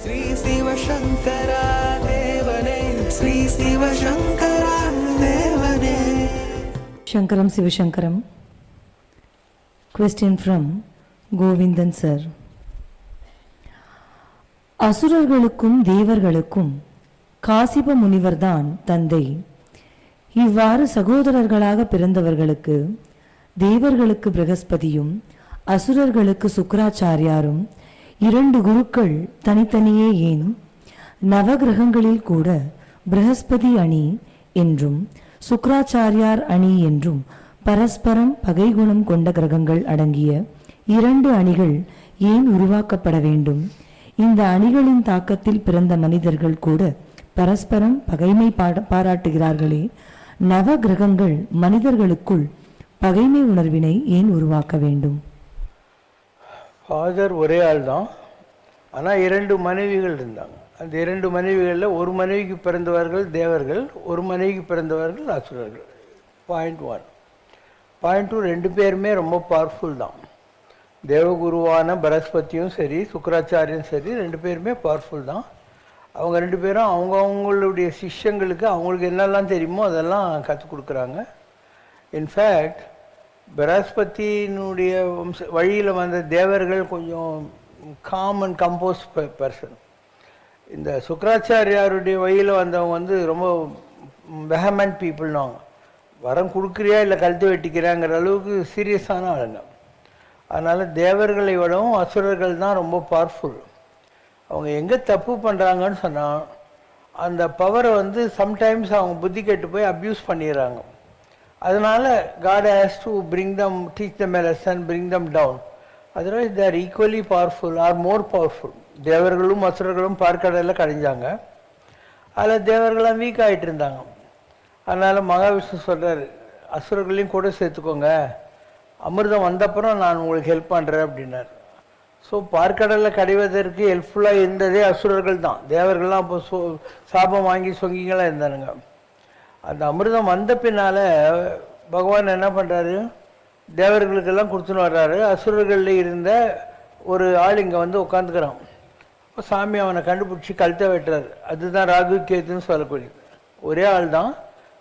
ஸ்ரீ சிவசங்கரா தேவனே, ஸ்ரீ சிவசங்கரா தேவனே. Shankaram Sivashankaram. Question from Govindan sir. அசுரர்களுக்கும் தேவர்களுக்கும் காசிப முனிவர்தான் தந்தை. இவ்வாறு சகோதரர்களாக பிறந்தவர்களுக்கு தேவர்களுக்கு பிரகஸ்பதியும் அசுரர்களுக்கு சுக்கராச்சாரியாரும் 2 குருக்கள் தனித்தனியே ஏன்? நவகிரகங்களில் கூட பிரகஸ்பதி அணி என்றும் சுக்கராச்சாரியார் அணி என்றும் பரஸ்பரம் பகை குணம் கொண்ட கிரகங்கள் அடங்கிய 2 அணிகள் ஏன் உருவாக்கப்பட வேண்டும்? இந்த அணிகளின் தாக்கத்தில் பிறந்த மனிதர்கள் கூட பரஸ்பரம் பகைமை பாராட்டுகிறார்களே, நவ கிரகங்கள் மனிதர்களுக்குள் பகைமை உணர்வினை ஏன் உருவாக்க வேண்டும்? ஃபாதர் ஒரே ஆள் தான், ஆனால் 2 மனைவிகள் இருந்தாங்க. அந்த 2 மனைவிகளில் ஒரு மனைவிக்கு பிறந்தவர்கள் தேவர்கள், ஒரு மனைவிக்கு பிறந்தவர்கள் அசுரர்கள். பாயிண்ட் 1. பாயிண்ட் 2, 2 பேருமே ரொம்ப பவர்ஃபுல் தான். தேவகுருவான பரஸ்பதியும் சரி சுக்கராச்சாரியும் சரி 2 பேருமே பவர்ஃபுல் தான். அவங்க 2 பேரும் அவங்களுடைய சிஷ்யங்களுக்கு அவங்களுக்கு என்னெல்லாம் தெரியுமோ அதெல்லாம் கற்றுக் கொடுக்குறாங்க. இன்ஃபேக்ட் பரஸ்பதியினுடைய வழியில் வந்த தேவர்கள் கொஞ்சம் காம் அண்ட் கம்போஸ் பர்சன். இந்த சுக்கராச்சாரியாருடைய வழியில் வந்தவங்க ரொம்ப வெஹமெண்ட் பீப்புள்னாங்க. வரம் கொடுக்குறியா இல்லை கழுத்து வெட்டிக்கிறாங்கிற அளவுக்கு சீரியஸான ஆளுங்க. அதனால் தேவர்களை விடவும் அசுரர்கள் தான் ரொம்ப பவர்ஃபுல். அவங்க எங்கே தப்பு பண்ணுறாங்கன்னு சொன்னால் அந்த பவரை சம்டைம்ஸ் அவங்க புத்தி கெட்டு போய் அப்யூஸ் பண்ணிடுறாங்க. அதனால் God has to bring them, teach them a lesson, bring them down. Otherwise they are equally powerful or more powerful. தேவர்களும் அசுரர்களும் பார்க்கடலில் கடைஞ்சாங்க. அதில் தேவர்களாம் வீக் ஆகிட்டு இருந்தாங்க. அதனால் மகாவிஷ்ணு சொல்கிறார், அசுரர்களையும் கூட சேர்த்துக்கோங்க, அமிர்தம் வந்தப்புறம் நான் உங்களுக்கு ஹெல்ப் பண்ணுறேன் அப்படின்னார். ஸோ பார்க்கடலில் கடைவதற்கு ஹெல்ப்ஃபுல்லாக இருந்ததே அசுரர்கள் தான். தேவர்கள்லாம் அப்போ சாபம் வாங்கி சொங்கிங்களாம் இருந்தானுங்க. அந்த அமிர்தம் வந்த பின்னால் பகவான் என்ன பண்ணுறாரு, தேவர்களுக்கெல்லாம் கொடுத்துன்னு வர்றாரு. அசுரர்களில் இருந்த ஒரு ஆள் இங்கே உட்காந்துக்கிறான். இப்போ சாமி அவனை கண்டுபிடிச்சி கழுத்தை வெட்டுறாரு. அதுதான் ராகு கேதுன்னு சொல்லக்கூடியது. ஒரே ஆள் தான்,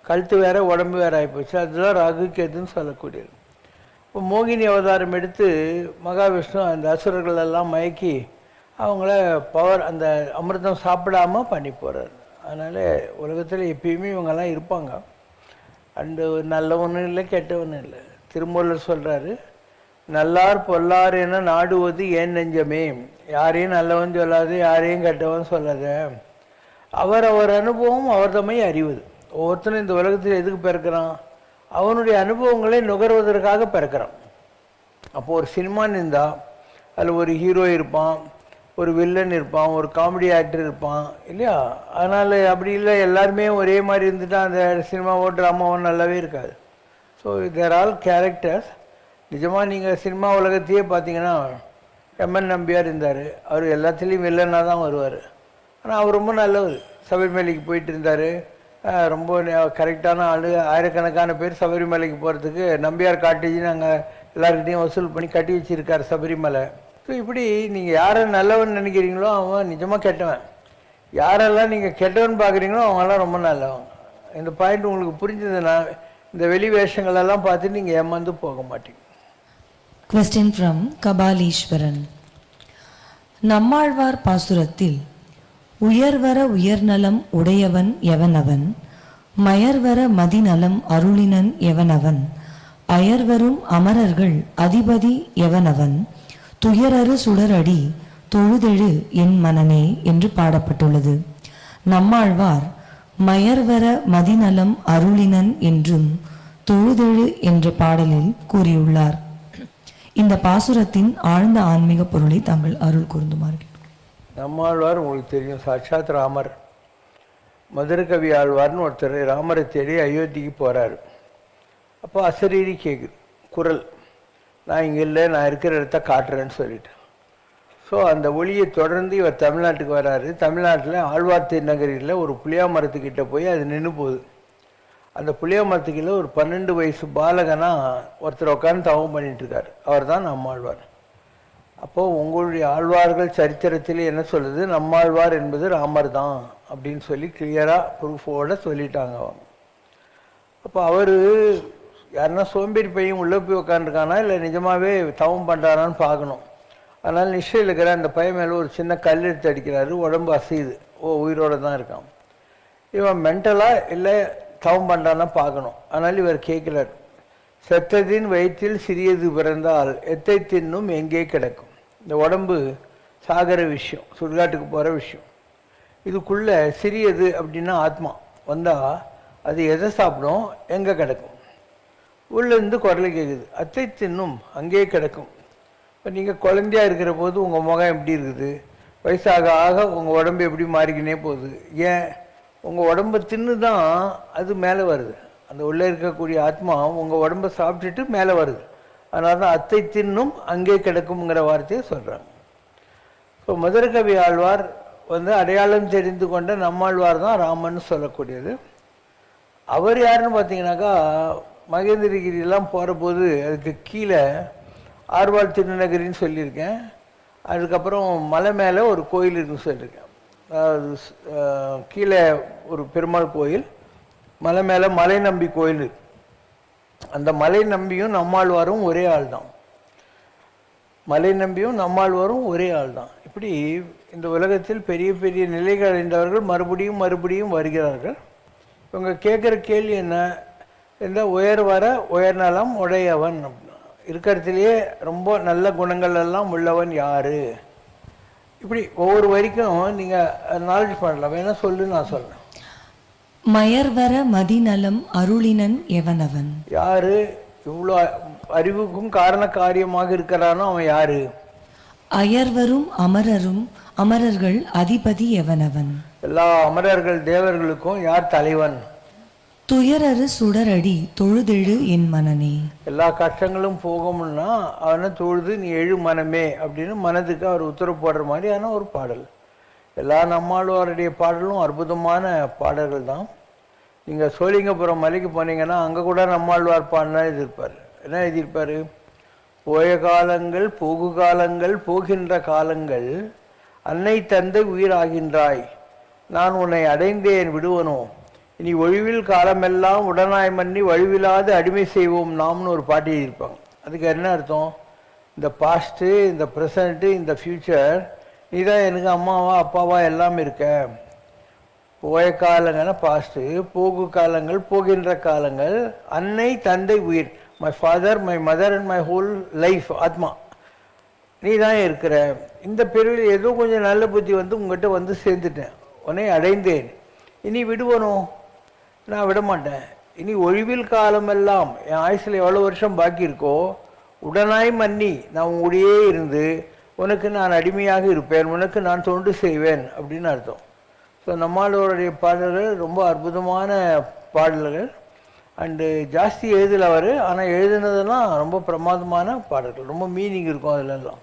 கழுத்து வேற உடம்பு வேற ஆகிப்போச்சு. அதுதான் ராகு கேதுன்னு சொல்லக்கூடியது. இப்போ மோகினி அவதாரம் எடுத்து மகாவிஷ்ணு அந்த அசுரர்களெல்லாம் மயக்கி அவங்கள பவர் அந்த அமிர்தம் சாப்பிடாமல் பண்ணி போகிறார். அதனால் உலகத்தில் எப்பயுமே இவங்கெல்லாம் இருப்பாங்க. அண்டு நல்லவனும் இல்லை கெட்டவனும் இல்லை. திருமூலர் சொல்கிறாரு, நல்லார் பொல்லார் என நாடுவது ஏன் நெஞ்சமே, யாரையும் நல்லவன் சொல்லாது யாரையும் கெட்டவன் சொல்லாத, அவர் அனுபவம் அவர் தம்மை அறிவது. ஒவ்வொருத்தரும் இந்த உலகத்தில் எதுக்கு பிறக்கிறான்? அவனுடைய அனுபவங்களை நுகர்வதற்காக பிறக்கிறான். அப்போது ஒரு சினிமா இருந்தால் அதில் ஒரு ஹீரோ இருப்பான், ஒரு வில்லன் இருப்பான், ஒரு காமெடி ஆக்டர் இருப்பான் இல்லையா? அதனால் அப்படி இல்லை எல்லாருமே ஒரே மாதிரி இருந்துட்டால் அந்த சினிமாவோ ட்ராமாவோ நல்லாவே இருக்காது. ஸோ தேர் ஆல் கேரக்டர்ஸ். நிஜமாக நீங்கள் சினிமா உலகத்தையே பார்த்தீங்கன்னா எம்என் நம்பியார் இருந்தார். அவர் எல்லாத்துலேயும் வில்லனாக தான் வருவார். ஆனால் அவர் ரொம்ப நல்லவர். சபரிமலைக்கு போயிட்டு இருந்தார், ரொம்ப கரெக்டான ஆள். ஆயிரக்கணக்கான பேர் சபரிமலைக்கு போகிறதுக்கு நம்பியார் காட்டேஜ்னு அங்கே எல்லாருக்கிட்டையும் வசூல் பண்ணி கட்டி வச்சுருக்கார் சபரிமலை. ஸோ இப்படி நீங்கள் யாரை நல்லவன் நினைக்கிறீங்களோ அவன் நிஜமாக கெட்டவன். யாரெல்லாம் நீங்கள் கெட்டவன் பார்க்குறீங்களோ அவங்கெல்லாம் ரொம்ப நல்லவன். இந்த பாயிண்ட் உங்களுக்கு புரிஞ்சதுன்னா இந்த வெளி வேஷங்களெல்லாம் பார்த்து நீங்கள் ஏமாந்து போக மாட்டீங்க. Question from Kapaleeswaran. நம்மாழ்வார் பாசுரத்தில் உயர்வர உயர்நலம் உடையவன் எவனவன், மயர்வர மதிநலம் அருளினன் எவனவன், அயர்வரும் அமரர்கள் அதிபதி எவனவன், துயரறு சுடரடி தொழுதெழு என் மனனே என்று பாடப்பட்டுள்ளது. நம்மாழ்வார் மயர்வர மதிநலம் அருளினன் என்றும் தொழுதெழு என்ற பாடலில் கூறியுள்ளார். இந்த பாசுரத்தின் ஆழ்ந்த ஆன்மீக பொருளை தாங்கள் அருள் கூர்ந்துமார்கள். நம்மாழ்வார் உங்களுக்கு தெரியும், சாட்சாத் ராமர். மதுரகவி ஆழ்வார்னு ஒருத்தர் ராமரை தேடி அயோத்திக்கு போகிறாரு. அப்போ அசரீரி கேட்குது குரல், நான் இங்கே இல்லை, நான் இருக்கிற இடத்த காட்டுறேன்னு சொல்லிட்டு. ஸோ அந்த ஒளியை தொடர்ந்து இவர் தமிழ்நாட்டுக்கு வராரு. தமிழ்நாட்டில் ஆழ்வார் திருநகரியில் ஒரு புளியா மரத்துக்கிட்ட போய் அது நின்று போகுது. அந்த புளியா மரத்துக்கிட்ட ஒரு 12 வயசு பாலகனாக ஒருத்தர் உட்காந்து தவம் பண்ணிட்டுருக்கார். அவர் தான் நம்மாழ்வார். அப்போது உங்களுடைய ஆழ்வார்கள் சரித்திரத்தில் என்ன சொல்லுது, நம்மாழ்வார் என்பது ராமர் தான் அப்படின்னு சொல்லி கிளியராக ப்ரூஃபோடு சொல்லிட்டாங்க அவங்க. அப்போ அவர் யாருன்னா சோம்பேறி பையன் உள்ளே போய் உட்காந்துருக்கானா இல்லை நிஜமாகவே தவம் பண்ணுறாரான்னு பார்க்கணும். அதனால் நிச்சயம் இருக்கிற அந்த பையன் மேலே ஒரு சின்ன கல் எடுத்து அடிக்கிறாரு, உடம்பு அசையுது, உயிரோடு தான் இருக்கான். இவன் மென்டலாக இல்லை தவம் பண்ணுறான்னா பார்க்கணும். அதனால் இவர் கேட்குறார், செத்ததின் வயிற்றில் சிறியது பிறந்தால் எத்தை தின்னும் எங்கே கிடக்கும். இந்த உடம்பு சாகர விஷயம், சுடுகாட்டுக்கு போகிற விஷயம். இதுக்குள்ளே சிறியது அப்படின்னா ஆத்மா வந்தால் அது எதை சாப்பிடும், எங்கே கிடக்கும். உள்ளேருந்து குரலை கேட்குது, அத்தை தின்னும் அங்கேயே கிடக்கும். இப்போ நீங்கள் குழந்தையாக இருக்கிற போது உங்கள் முகம் எப்படி இருக்குது, வயசாக ஆக உங்கள் உடம்பு எப்படி மாறிக்கினே போகுது. ஏன், உங்கள் உடம்பை தின்னு தான் அது மேலே வருது. அந்த உள்ளே இருக்கக்கூடிய ஆத்மா உங்கள் உடம்பை சாப்பிட்டுட்டு மேலே வருது. அதனால தான் அத்தை தின்னும் அங்கே கிடக்கும்ங்கிற வார்த்தையை சொல்கிறாங்க. இப்போ மதுரகவி ஆழ்வார் அடையாளம் தெரிந்து கொண்ட நம்மாழ்வார் தான் ராமன் சொல்லக்கூடியது. அவர் யாருன்னு பார்த்தீங்கன்னாக்கா, மகேந்திரகிரிலாம் போகிற போது அதுக்கு கீழே ஆர்வாள் திருநகரின்னு சொல்லியிருக்கேன். அதுக்கப்புறம் மலை மேலே ஒரு கோயில் இருக்குன்னு சொல்லியிருக்கேன். அதாவது கீழே ஒரு பெருமாள் கோயில், மலை மேலே மலை நம்பி கோயில். அந்த மலை நம்பியும் நம்மாழ்வாரும் ஒரே ஆள் தான். மலை நம்பியும் நம்மாழ்வாரும் ஒரே ஆள் தான். இப்படி இந்த உலகத்தில் பெரிய பெரிய நிலைகள் அடைந்தவர்கள் மறுபடியும் மறுபடியும் வருகிறார்கள். இவங்க கேட்குற கேள்வி என்ன, இந்த உயர் வர உயர்நலம் உடையவன் இருக்கிறதுலையே ரொம்ப நல்ல குணங்கள் எல்லாம் உள்ளவன் யாரு, இப்படி ஒவ்வொரு வரைக்கும் நீங்கள் நாலேஜ் பண்ணலாம். வேணா சொல்லு, நான் சொல்கிறேன். மயர்வர மதிநலம் அருளினன் எவனவன். யாரு இவ்வளோ அறிவுக்கும் காரண காரியமாக இருக்கிறானோ அவன் யாரு. அயர்வரும் அமரரும் அமரர்கள் அதிபதி எவனவன். எல்லா அமரர்கள் தேவர்களுக்கும் யார் தலைவன். துயரறு சுடரடி தொழுதெழு என் மனனே. எல்லா கஷ்டங்களும் போகும்னா அவனை தொழுது நீ எழு மனமே அப்படின்னு மனதுக்கு அவர் உத்தரவு போடுற மாதிரியான ஒரு பாடல். எல்லா நம்மாழ்வாருடைய பாடலும் அற்புதமான பாடல்கள் தான். நீங்கள் சோழிங்கபுரம் மலைக்கு போனீங்கன்னா அங்கே கூட நம்மாழ்வார் பாடினா எழுதியிருப்பார். என்ன எழுதியிருப்பார், போய காலங்கள் போகு காலங்கள் போகின்ற காலங்கள் அன்னை தந்தை உயிராகின்றாய், நான் உன்னை அடைந்தேன் விடுவனோ, இனி ஒழிவில் காலமெல்லாம் உடனாய் மன்னி வழிவில்லாது அடிமை செய்வோம் நாம்னு ஒரு பாட்டு எழுதியிருப்பாங்க. அதுக்கு என்ன அர்த்தம், இந்த பாஸ்ட்டு, இந்த ப்ரெசண்ட்டு, இந்த ஃப்யூச்சர், நீ தான் எனக்கு அம்மாவா அப்பாவா எல்லாம் இருக்க. போய காலங்கள்னா பாஸ்ட்டு, போகு காலங்கள் போகின்ற காலங்கள், அன்னை தந்தை உயிர், my father my mother and my whole life ஆத்மா, நீ தான் இருக்கிற. இந்த பிறவியில் ஏதோ கொஞ்சம் நல்ல புத்தி உங்கள்கிட்ட சேர்ந்துட்டேன், உன்னை அடைந்தேன், இனி விடுவனும், நான் விட மாட்டேன். இனி ஒழிவில் காலமெல்லாம் என் ஆயுசில் எவ்வளோ வருஷம் பாக்கி இருக்கோ உடனாய் மன்னி நான் உங்களுடையே இருந்து உனக்கு நான் அடிமையாக இருப்பேன், உனக்கு நான் தொண்டு செய்வேன் அப்படின்னு அர்த்தம். ஸோ நம்மளோடைய பாடல்கள் ரொம்ப அற்புதமான பாடல்கள். அண்டு ஜாஸ்தி எழுதல அவர், ஆனால் எழுதுனதெல்லாம் ரொம்ப பிரமாதமான பாடல்கள், ரொம்ப மீனிங் இருக்கும் அதிலெல்லாம்.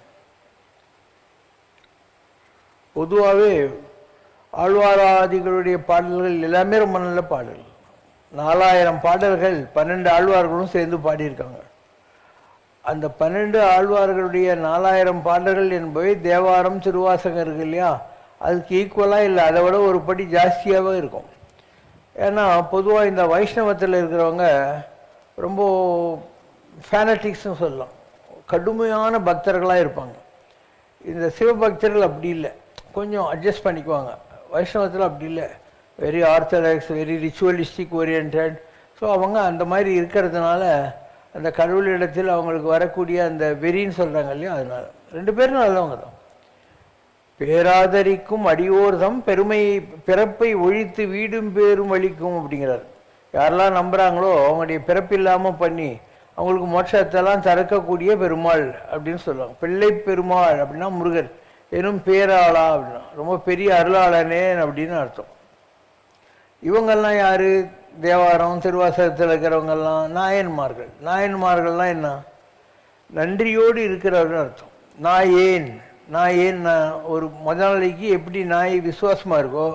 பொதுவாகவே ஆழ்வாராதிகளுடைய பாடல்கள் எல்லாமே ரொம்ப நல்ல பாடல்கள். 4000 பாடல்கள் 12 ஆழ்வார்களும் சேர்ந்து பாடியிருக்காங்க. அந்த 12 ஆழ்வார்களுடைய 4000 பாடல்கள் என்பவை தேவாரம் திருவாசகம் இருக்கு இல்லையா, அதுக்கு ஈக்குவலாக இல்லை, அதை விட ஒரு படி ஜாஸ்தியாகவே இருக்கும். ஏன்னா பொதுவாக இந்த வைஷ்ணவத்தில் இருக்கிறவங்க ரொம்ப ஃபேனட்டிக்ஸ்னு சொல்லலாம், கடுமையான பக்தர்களாக இருப்பாங்க. இந்த சிவபக்தர்கள் அப்படி இல்லை, கொஞ்சம் அட்ஜஸ்ட் பண்ணிக்குவாங்க. வைஷ்ணவத்தில் அப்படி இல்லை, very orthodox, very ritualistic orient. So அவங்க அந்த மாதிரி இருக்கிறதுனால அந்த கடவுளிடத்தில் அவங்களுக்கு வரக்கூடிய அந்த வெறின்னு சொல்கிறாங்க இல்லையா, அதனால 2 பேரும் நல்லவங்க தான். பேராதரிக்கும் அடியோர்தம் பெருமை பிறப்பை ஒழித்து வீடும் பேரும் அளிக்கும் அப்படிங்கிறார். யாரெல்லாம் நம்புகிறாங்களோ அவங்களுடைய பிறப்பு இல்லாமல் பண்ணி அவங்களுக்கு மோட்சத்தெல்லாம் திறக்கக்கூடிய பெருமாள் அப்படின்னு சொல்லுவாங்க. பிள்ளை பெருமாள் அப்படின்னா முருகர், எனும் பேராளா அப்படின்னா ரொம்ப பெரிய அருளாளனே அப்படின்னு அர்த்தம். இவங்கெல்லாம் யார், தேவாரம் திருவாசகத்தில் இருக்கிறவங்கெல்லாம் நாயன்மார்கள். நாயன்மார்கள்லாம் என்ன, நன்றியோடு இருக்கிறவர்னு அர்த்தம். நான் ஏன் ஒரு முதலாளிக்கு எப்படி நாய் விசுவாசமாக இருக்கோ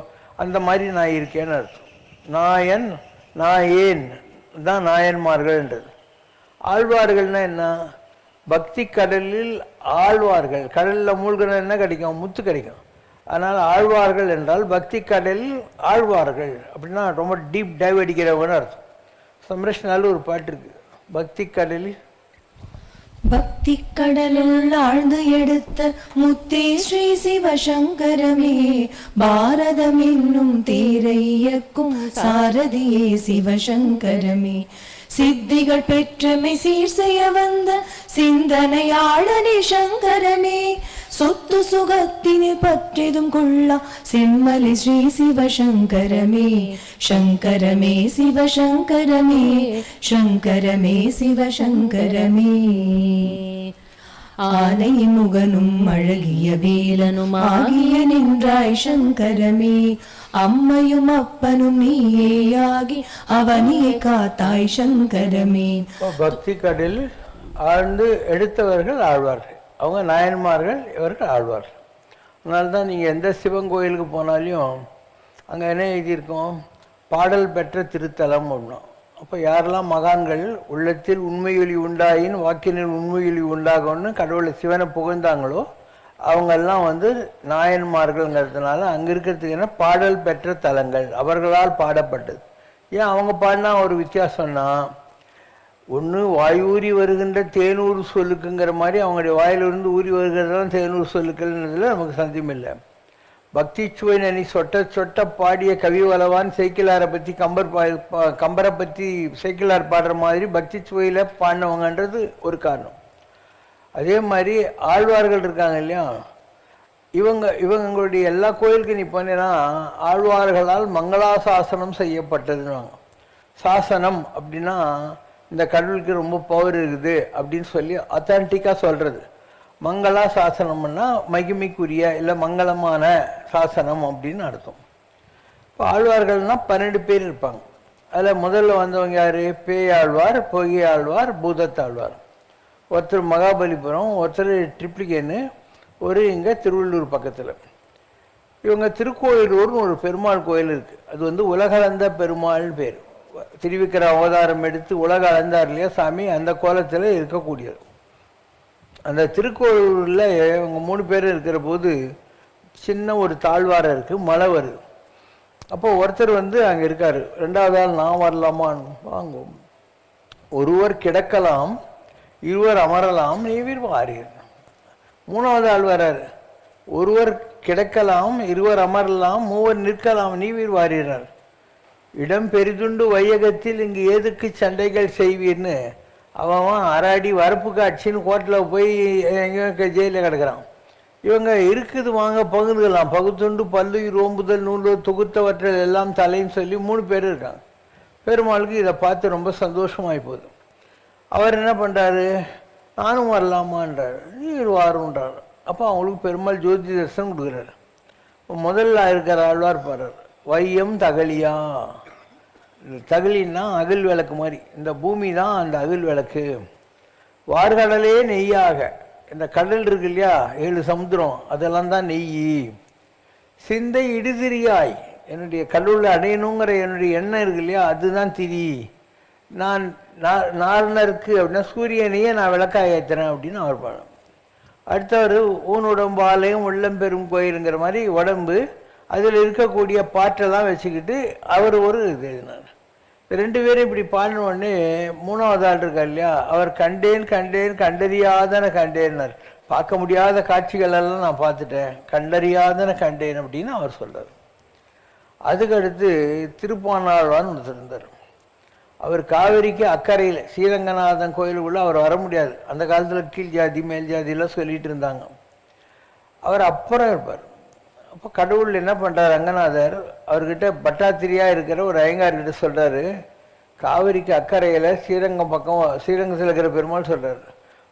அந்த மாதிரி நான் இருக்கேன்னு அர்த்தம். நான் ஏன் தான் நாயன்மார்கள்ன்றது. ஆழ்வார்கள்னா என்ன, பக்தி கடலில் ஆழ்வார்கள், கடலில் மூழ்கின என்ன கிடைக்கும்? முத்து கிடைக்கும். அதனால் ஆழ்வார்கள் என்றால் பக்தி கடலில் ஆழ்வார்கள் அப்படின்னா ரொம்ப டீப் டைவ் அடிக்கிறவங்கன்னு அர்த்தம். சம்ரஷ்னால ஒரு பாட்டு இருக்கு, பக்தி கடலில் பக்தி கடலுள் ஆழ்ந்து எடுத்த முத்தே ஸ்ரீ சிவசங்கரமே, பாரதம் என்னும் தேரை இயக்கும் சாரதியே சிவசங்கரமே, சித்திகள் பெற்றமை சீர் செய்ய வந்த சிந்தனையாளனே சங்கரமே, சொத்து சுகத்தினில் பற்றிதும் கொள்ளா செம்மலி ஸ்ரீ சிவசங்கரமே, சங்கரமே சிவசங்கரமே, சங்கரமே சிவசங்கரமே, ஆனை முகனும் அழகிய வேலனும் ஆகிய நின்றாய் சங்கரமே, அம்மையும் அப்பனும் நீயேயாகி அவனியை காத்தாய் சங்கரமே. பக்தி கடலில் ஆழ்ந்து எடுத்தவர்கள் ஆழ்வார்கள், அவங்க நாயன்மார்கள், இவர்கள் ஆழ்வார்கள். அதனால்தான் நீங்கள் எந்த சிவன் கோயிலுக்கு போனாலையும் அங்கே என்ன எழுதியிருக்கோம்? பாடல் பெற்ற திருத்தலம் ஒன்றும். அப்போ யாரெல்லாம் மகான்கள் உள்ளத்தில் உண்மையொலி உண்டாயின் வாக்கினில் உண்மையொலி உண்டாகும்னு கடவுளை சிவனை புகழ்ந்தாங்களோ அவங்கெல்லாம் நாயன்மார்கள்ங்கிறதுனால அங்கே இருக்கிறதுக்கு என்ன பாடல் பெற்ற தலங்கள், அவர்களால் பாடப்பட்டது. ஏன் அவங்க பாடினா ஒரு வித்தியாசம்னா, ஒன்று வாயூரி வருகின்ற தேனூர் சொல்லுக்குங்கிற மாதிரி அவங்களுடைய வாயிலிருந்து ஊறி வருகிறதெல்லாம் தேனூர் சொல்லுக்கள்ன்றதுல நமக்கு சந்தேகம் இல்லை. பக்தி சுவை நனி சொட்ட சொட்ட பாடிய கவி வளவான் சேக்கிலாரை பற்றி கம்பரை பற்றி சேக்கிலார் பாடுற மாதிரி பக்தி சுவையில் பாடினவங்கன்றது ஒரு காரணம். அதே மாதிரி ஆழ்வார்கள் இருக்காங்க இல்லையா, இவங்களுடைய எல்லா கோயிலுக்கும் நீ போனேன்னா ஆழ்வார்களால் மங்களாசாசனம் செய்யப்பட்டதுன்னு. சாசனம் அப்படின்னா இந்த கடவுளுக்கு ரொம்ப பவர் இருக்குது அப்படின்னு சொல்லி அத்தான்டிக்காக சொல்கிறது. மங்களா சாசனம்னா மகிமைக்குரிய இல்லை மங்களமான சாசனம் அப்படின்னு அர்த்தம். இப்போ ஆழ்வார்கள்னால் 12 பேர் இருப்பாங்க. அதில் முதல்ல வந்தவங்க யார்? பேயாழ்வார், பொய்யாழ்வார், பூதத்தாழ்வார். ஒருத்தர் மகாபலிபுரம், ஒருத்தர் ட்ரிப்ளிகேனு, ஒரு இங்கே திருவள்ளூர் பக்கத்தில். இவங்க திருக்கோயிலூர்னு ஒரு பெருமாள் கோயில் இருக்குது. அது உலகளந்த பெருமாள் பேர். திருவிக்கிற அவதாரம் எடுத்து உலக அளந்தார் இல்லையா சாமி, அந்த கோலத்தில் இருக்கக்கூடியது. அந்த திருக்கோயிலூரில் இவங்க 3 பேர் இருக்கிற போது சின்ன ஒரு தாழ்வாரம் இருக்குது, மலை வருது. அப்போ ஒருத்தர் அங்கே இருக்கார். 2வது ஆள் நான் வரலாமான்னு வாங்கும். ஒருவர் கிடக்கலாம், இருவர் அமரலாம், நீவீர் வாரீர். 3வது ஆள் வர்றார். ஒருவர் கிடக்கலாம், இருவர் அமரலாம், மூவர் நிற்கலாம், நீவீர் வாரீர். இடம் பெரிதுண்டு வையகத்தில் இங்கு ஏதுக்கு சண்டைகள் செய்வீர்னு அவன் அராடி வரப்பு காட்சின்னு கோர்ட்டில் போய் எங்கேயோ ஜெயிலில் கிடக்கிறான். இவங்க இருக்குது வாங்க பகுந்துக்கலாம், பகுத்துண்டு பல்லு ரோம்புதல் நூல் தொகுத்தவற்றல் எல்லாம் தலைன்னு சொல்லி 3 பேர் இருக்காங்க. பெருமாளுக்கு இதை பார்த்து ரொம்ப சந்தோஷமாகி போகுது. அவர் என்ன பண்ணுறாரு? நானும் வரலாமான்றார். நீர் வாருன்றார். அப்போ அவங்களுக்கு பெருமாள் ஜோதி தரிசனம் கொடுக்குறாரு. முதல்ல இருக்கிற ஆழ்வார் பாடுறார், வையம் தகலியா. தகலின்னா அகல் விளக்கு மாதிரி, இந்த பூமி தான் அந்த அகல் விளக்கு. வார்கடலே நெய்யாக, இந்த கடல் இருக்கு இல்லையா 7 சமுத்திரம், அதெல்லாம் தான் நெய். சிந்தை இடுதிரியாய், என்னுடைய கடவுளை அடையணுங்கிற என்னுடைய எண்ணம் இருக்கு இல்லையா, அதுதான் திரி. நான் நாரணருக்கு அப்படின்னா சூரியனையே நான் விளக்காக ஏற்றுறேன் அப்படின்னு அவர் பாடம். அடுத்தவர் ஊன் உடம்பாலையும் உள்ளம் பெரும் கோயிலுங்கிற மாதிரி உடம்பு, அதில் இருக்கக்கூடிய பாட்டெல்லாம் வச்சுக்கிட்டு அவர் ஒரு இது எழுதினார். 2 பேரும் இப்படி பாடின உடனே 3வது ஆள் இருக்கா இல்லையா, அவர் கண்டேன் கண்டேன் கண்டறியாதன கண்டேன்னார். பார்க்க முடியாத காட்சிகளெல்லாம் நான் பார்த்துட்டேன், கண்டறியாதன கண்டேன் அப்படின்னு அவர் சொல்கிறார். அதுக்கடுத்து திருப்பானாழ்வான்னு ஒருத்தர் இருந்தார். அவர் காவிரிக்கு அக்கறையில் ஸ்ரீரங்கநாதன் கோயிலுக்குள்ளே அவர் வர முடியாது. அந்த காலத்தில் கீழ் ஜாதி மேல் ஜாதியெல்லாம் சொல்லிகிட்டு இருந்தாங்க. அவர் அப்புறம் இருப்பார். அப்போ கடவுள் என்ன பண்ணுறார்? ரங்கநாதர் அவர்கிட்ட பட்டாத்திரியாக இருக்கிற ஒரு ஐயங்கார்கிட்ட சொல்கிறாரு, காவிரிக்கு அக்கறையில் ஸ்ரீரங்கம் பக்கம் ஸ்ரீரங்கத்தில் இருக்கிற பெருமாள் சொல்கிறார்,